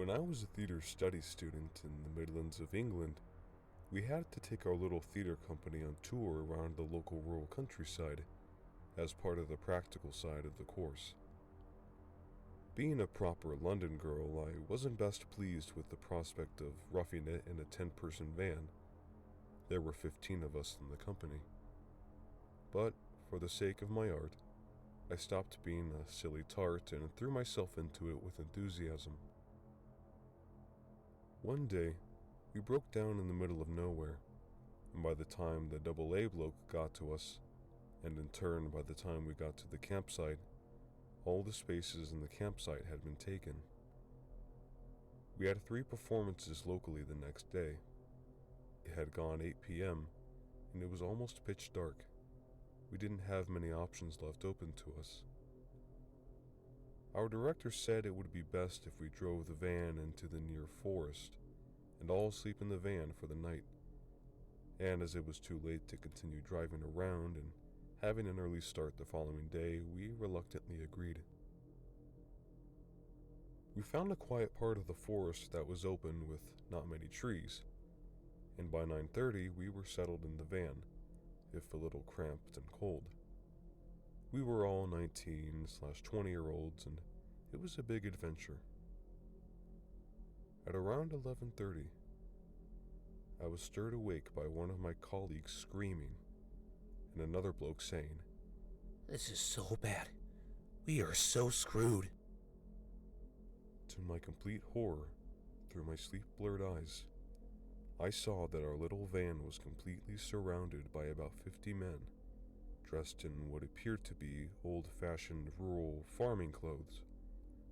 When I was a theater studies student in the Midlands of England, we had to take our little theater company on tour around the local rural countryside as part of the practical side of the course. Being a proper London girl, I wasn't best pleased with the prospect of roughing it in a 10-person van. There were 15 of us in the company. But, for the sake of my art, I stopped being a silly tart and threw myself into it with enthusiasm. One day, we broke down in the middle of nowhere, and by the time the AA bloke got to us, and in turn by the time we got to the campsite, all the spaces in the campsite had been taken. We had 3 performances locally the next day. It had gone 8 p.m., and it was almost pitch dark. We didn't have many options left open to us. Our director said it would be best if we drove the van into the near forest and all sleep in the van for the night. And as it was too late to continue driving around and having an early start the following day, we reluctantly agreed. We found a quiet part of the forest that was open with not many trees, and by 9:30 we were settled in the van, if a little cramped and cold. We were all 19/20-year-olds, and it was a big adventure. At around 11:30, I was stirred awake by one of my colleagues screaming, and another bloke saying, "This is so bad. We are so screwed." To my complete horror, through my sleep-blurred eyes, I saw that our little van was completely surrounded by about 50 men, dressed in what appeared to be old-fashioned rural farming clothes,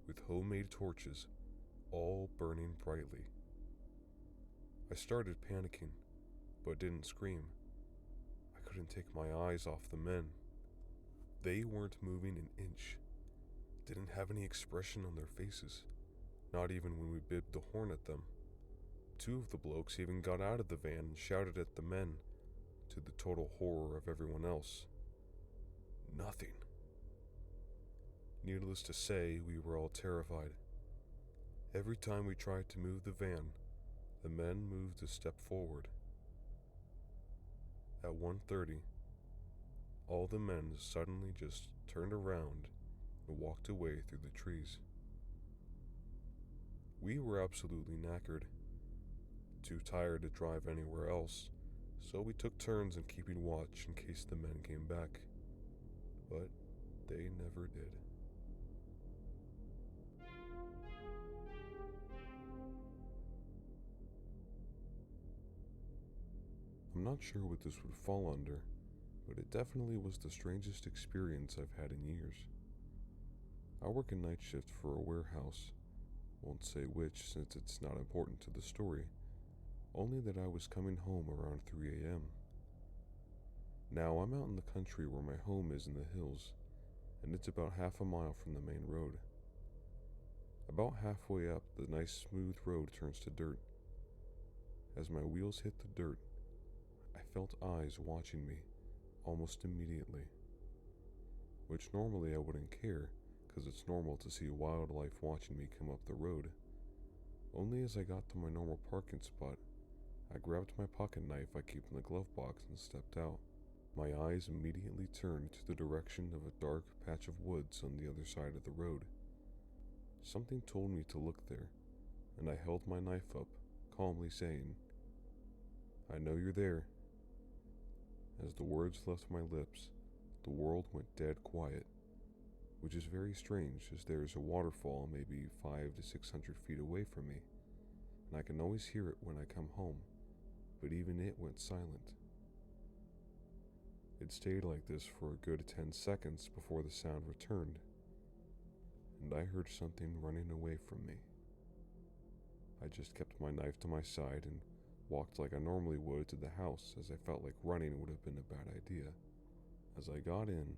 with homemade torches, all burning brightly. I started panicking, but didn't scream. I couldn't take my eyes off the men. They weren't moving an inch, didn't have any expression on their faces, not even when we bibbed the horn at them. 2 of the blokes even got out of the van and shouted at the men, to the total horror of everyone else. Nothing. Needless to say, we were all terrified. Every time we tried to move the van, the men moved a step forward. At 1:30, all the men suddenly just turned around and walked away through the trees. We were absolutely knackered, too tired to drive anywhere else, so we took turns in keeping watch in case the men came back. But they never did. I'm not sure what this would fall under, but it definitely was the strangest experience I've had in years. I work a night shift for a warehouse, won't say which since it's not important to the story, only that I was coming home around 3 a.m. Now, I'm out in the country where my home is in the hills, and it's about half a mile from the main road. About halfway up, the nice smooth road turns to dirt. As my wheels hit the dirt, I felt eyes watching me almost immediately, which normally I wouldn't care because it's normal to see wildlife watching me come up the road. Only as I got to my normal parking spot, I grabbed my pocket knife I keep in the glove box and stepped out. My eyes immediately turned to the direction of a dark patch of woods on the other side of the road. Something told me to look there, and I held my knife up, calmly saying, "I know you're there." As the words left my lips, the world went dead quiet, which is very strange as there is a waterfall maybe 500 to 600 feet away from me, and I can always hear it when I come home, but even it went silent. It stayed like this for a good 10 seconds before the sound returned, and I heard something running away from me. I just kept my knife to my side and walked like I normally would to the house, as I felt like running would have been a bad idea. As I got in,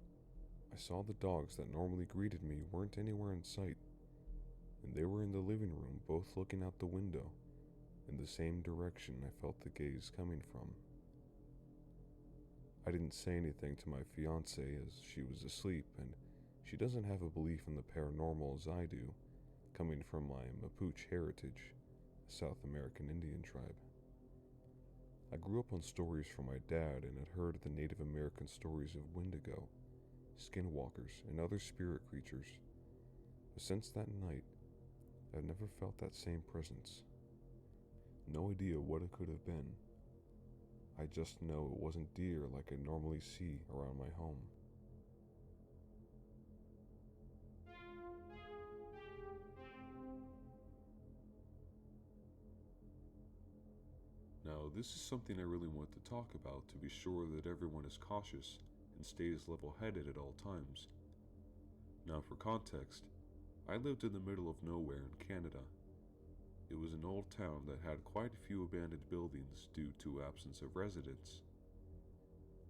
I saw the dogs that normally greeted me weren't anywhere in sight, and they were in the living room, both looking out the window in the same direction I felt the gaze coming from. I didn't say anything to my fiancée as she was asleep, and she doesn't have a belief in the paranormal as I do, coming from my Mapuche heritage, a South American Indian tribe. I grew up on stories from my dad and had heard the Native American stories of Wendigo, skinwalkers, and other spirit creatures. But since that night, I've never felt that same presence. No idea what it could have been. I just know it wasn't deer like I normally see around my home. Now, this is something I really want to talk about to be sure that everyone is cautious and stays level-headed at all times. Now, for context, I lived in the middle of nowhere in Canada. It was an old town that had quite a few abandoned buildings due to absence of residents.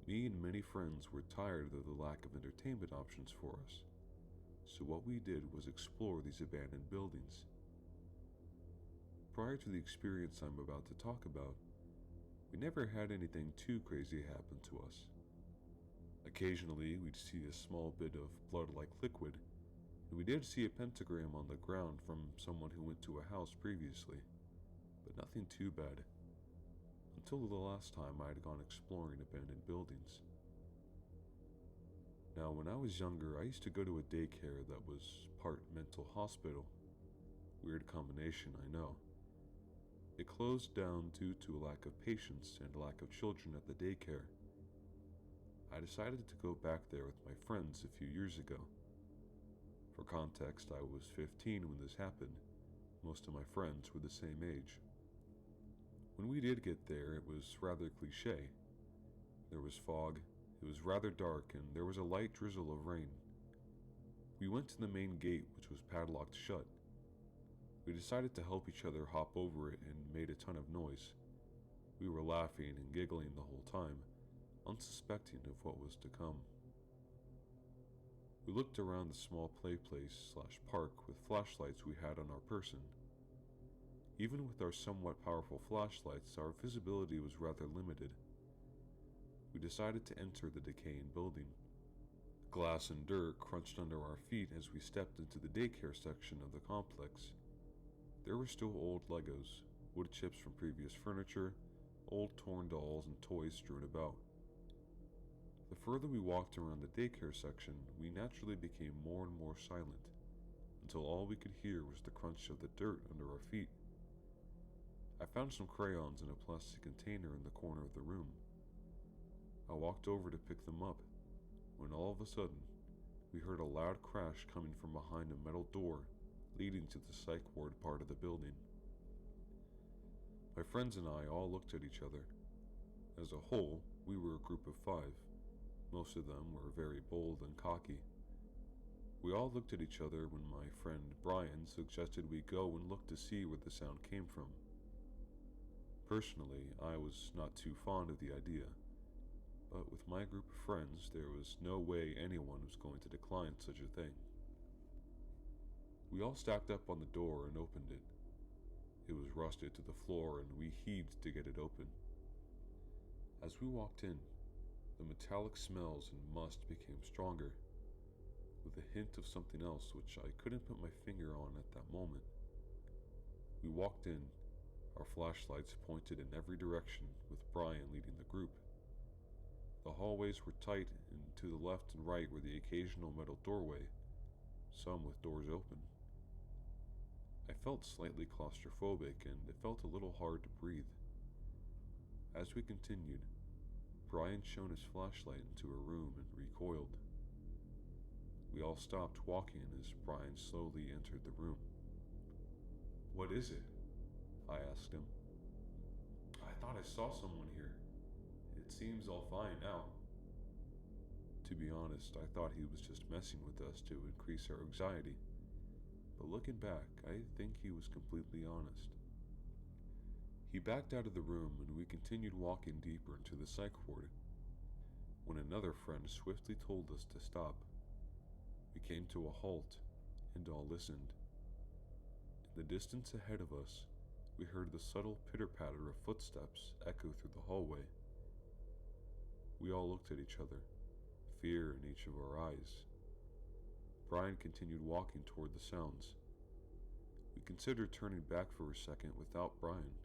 Me and many friends were tired of the lack of entertainment options for us, so what we did was explore these abandoned buildings. Prior to the experience I'm about to talk about, we never had anything too crazy happen to us. Occasionally, we'd see a small bit of blood-like liquid, and we did see a pentagram on the ground from someone who went to a house previously, but nothing too bad, until the last time I had gone exploring abandoned buildings. Now, when I was younger, I used to go to a daycare that was part mental hospital. Weird combination, I know. It closed down due to a lack of patients and a lack of children at the daycare. I decided to go back there with my friends a few years ago. For context, I was 15 when this happened. Most of my friends were the same age. When we did get there, it was rather cliché. There was fog, it was rather dark, and there was a light drizzle of rain. We went to the main gate, which was padlocked shut. We decided to help each other hop over it and made a ton of noise. We were laughing and giggling the whole time, unsuspecting of what was to come. We looked around the small play place/park with flashlights we had on our person. Even with our somewhat powerful flashlights, our visibility was rather limited. We decided to enter the decaying building. Glass and dirt crunched under our feet as we stepped into the daycare section of the complex. There were still old Legos, wood chips from previous furniture, old torn dolls, and toys strewn about. The further we walked around the daycare section, we naturally became more and more silent, until all we could hear was the crunch of the dirt under our feet. I found some crayons in a plastic container in the corner of the room. I walked over to pick them up, when all of a sudden, we heard a loud crash coming from behind a metal door leading to the psych ward part of the building. My friends and I all looked at each other. As a whole, we were a group of 5. Most of them were very bold and cocky. We all looked at each other when my friend Brian suggested we go and look to see where the sound came from. Personally, I was not too fond of the idea, but with my group of friends, there was no way anyone was going to decline such a thing. We all stacked up on the door and opened it. It was rusted to the floor and we heaved to get it open. As we walked in, the metallic smells and must became stronger, with a hint of something else which I couldn't put my finger on at that moment. We walked in, our flashlights pointed in every direction with Brian leading the group. The hallways were tight, and to the left and right were the occasional metal doorway, some with doors open. I felt slightly claustrophobic and it felt a little hard to breathe. As we continued, Brian shone his flashlight into a room and recoiled. We all stopped walking as Brian slowly entered the room. "What is it?" I asked him. "I thought I saw someone here. It seems all fine now." To be honest, I thought he was just messing with us to increase our anxiety. But looking back, I think he was completely honest. He backed out of the room and we continued walking deeper into the psych ward, when another friend swiftly told us to stop. We came to a halt and all listened. In the distance ahead of us, we heard the subtle pitter-patter of footsteps echo through the hallway. We all looked at each other, fear in each of our eyes. Brian continued walking toward the sounds. We considered turning back for a second without Brian,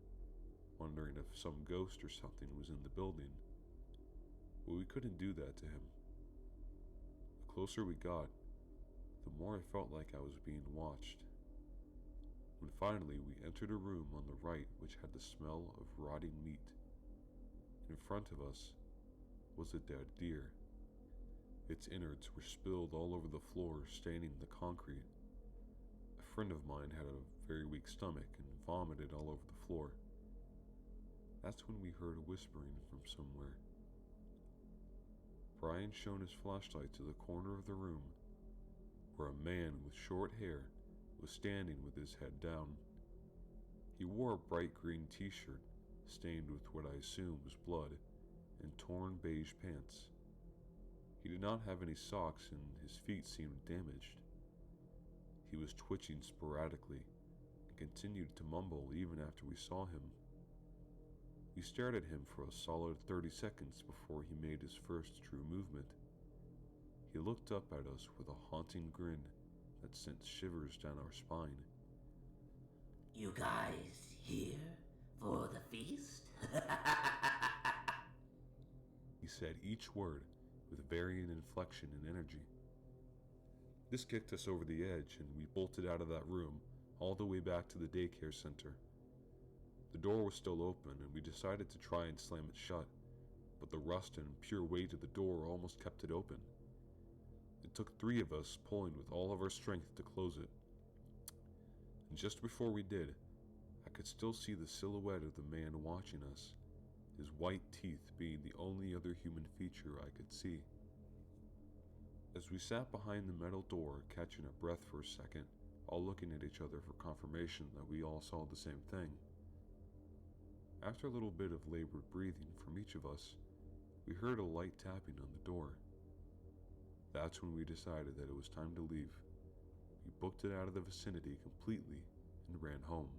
wondering if some ghost or something was in the building, but we couldn't do that to him. The closer we got, the more I felt like I was being watched. When finally we entered a room on the right which had the smell of rotting meat. In front of us was a dead deer. Its innards were spilled all over the floor, staining the concrete. A friend of mine had a very weak stomach and vomited all over the floor. That's when we heard a whispering from somewhere. Brian shone his flashlight to the corner of the room, where a man with short hair was standing with his head down. He wore a bright green t-shirt, stained with what I assume was blood, and torn beige pants. He did not have any socks and his feet seemed damaged. He was twitching sporadically and continued to mumble even after we saw him. We stared at him for a solid 30 seconds before he made his first true movement. He looked up at us with a haunting grin that sent shivers down our spine. You guys here for the feast? He said each word with varying inflection and energy. This kicked us over the edge and we bolted out of that room all the way back to the daycare center. The door was still open and we decided to try and slam it shut, but the rust and pure weight of the door almost kept it open. It took 3 of us pulling with all of our strength to close it. And just before we did, I could still see the silhouette of the man watching us, his white teeth being the only other human feature I could see. As we sat behind the metal door, catching our breath for a second, all looking at each other for confirmation that we all saw the same thing. After a little bit of labored breathing from each of us, we heard a light tapping on the door. That's when we decided that it was time to leave. We booked it out of the vicinity completely and ran home.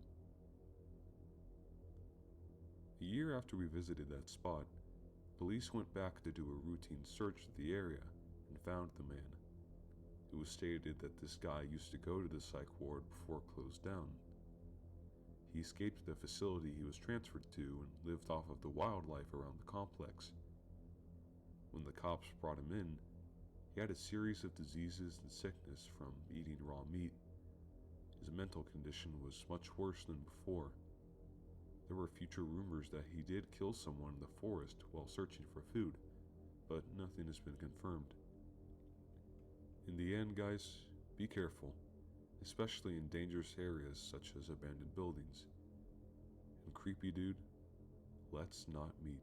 A year after we visited that spot, police went back to do a routine search of the area and found the man. It was stated that this guy used to go to the psych ward before it closed down. He escaped the facility he was transferred to and lived off of the wildlife around the complex. When the cops brought him in, he had a series of diseases and sickness from eating raw meat. His mental condition was much worse than before. There were future rumors that he did kill someone in the forest while searching for food, but nothing has been confirmed. In the end, guys, be careful, especially in dangerous areas such as abandoned buildings. And creepy dude, let's not meet.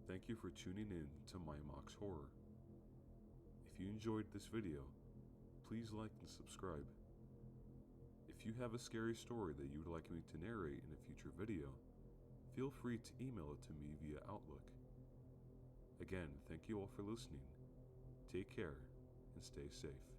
Thank you for tuning in to My Mox Horror. If you enjoyed this video, please like and subscribe. If you have a scary story that you would like me to narrate in a future video, feel free to email it to me via Outlook. Again, thank you all for listening. Take care and stay safe.